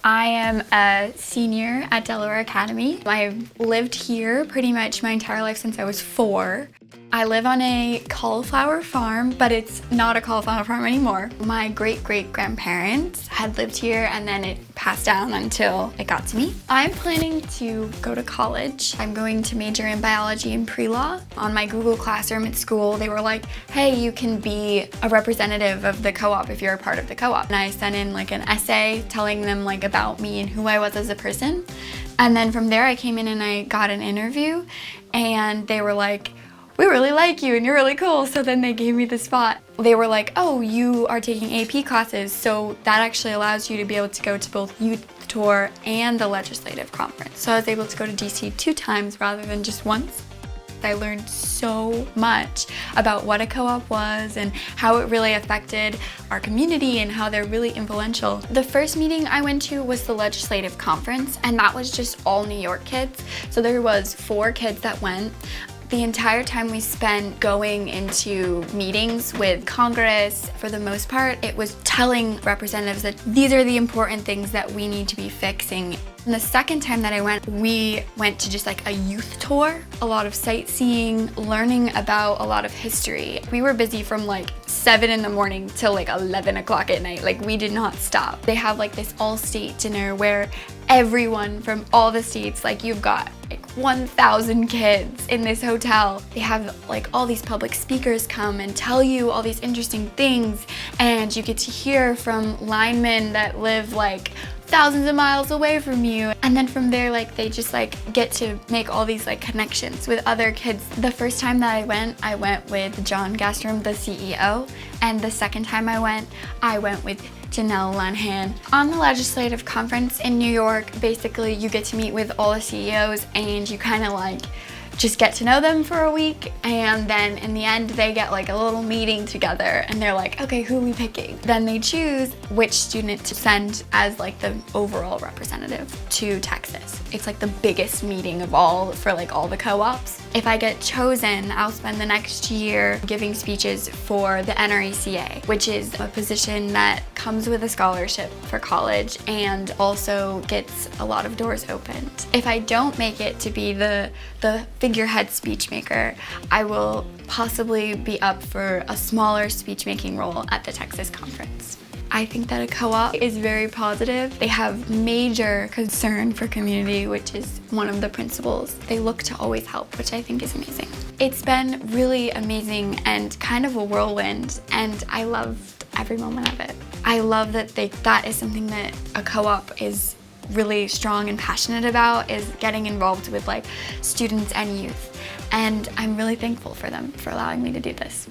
I am a senior at Delaware Academy. I've lived here pretty much my entire life since I was 4. I live on a cauliflower farm, but it's not a cauliflower farm anymore. My great-great-grandparents had lived here and then it passed down until it got to me. I'm planning to go to college. I'm going to major in biology and pre-law. On my Google Classroom at school, they were like, hey, you can be a representative of the co-op if you're a part of the co-op. And I sent in like an essay telling them like about me and who I was as a person. And then from there I came in and I got an interview and they were like, we really like you and you're really cool. So then they gave me the spot. They were like, oh, you are taking AP classes, so that actually allows you to be able to go to both youth tour and the legislative conference. So I was able to go to DC 2 times rather than just once. I learned so much about what a co-op was and how it really affected our community and how they're really influential. The first meeting I went to was the legislative conference, and that was just all New York kids. So there was 4 kids that went. The entire time we spent going into meetings with Congress, for the most part, it was telling representatives that these are the important things that we need to be fixing. And the second time that I went, we went to just like a youth tour, a lot of sightseeing, learning about a lot of history. We were busy from like 7 in the morning till like 11 o'clock at night. Like, we did not stop. They have like this all-state dinner where everyone from all the states, like you've got like 1,000 kids in this hotel. They have like all these public speakers come and tell you all these interesting things, and you get to hear from linemen that live like thousands of miles away from you. And then from there, like, they just like get to make all these like connections with other kids. The first time that I went with John Gastrom, the CEO, and the second time I went with Janelle Lanhan. On the legislative conference in New York, basically you get to meet with all the CEOs and you kind of like just get to know them for a week, and then in the end they get like a little meeting together and they're like, okay, who are we picking? Then they choose which student to send as like the overall representative to Texas. It's like the biggest meeting of all for like all the co-ops. If I get chosen, I'll spend the next year giving speeches for the NRECA, which is a position that comes with a scholarship for college and also gets a lot of doors opened. If I don't make it to be the figurehead speech maker, I will possibly be up for a smaller speech making role at the Texas conference. I think that a co-op is very positive. They have major concern for community, which is one of the principles. They look to always help, which I think is amazing. It's been really amazing and kind of a whirlwind, and I loved every moment of it. I love that that is something that a co-op is really strong and passionate about, is getting involved with like students and youth. And I'm really thankful for them for allowing me to do this.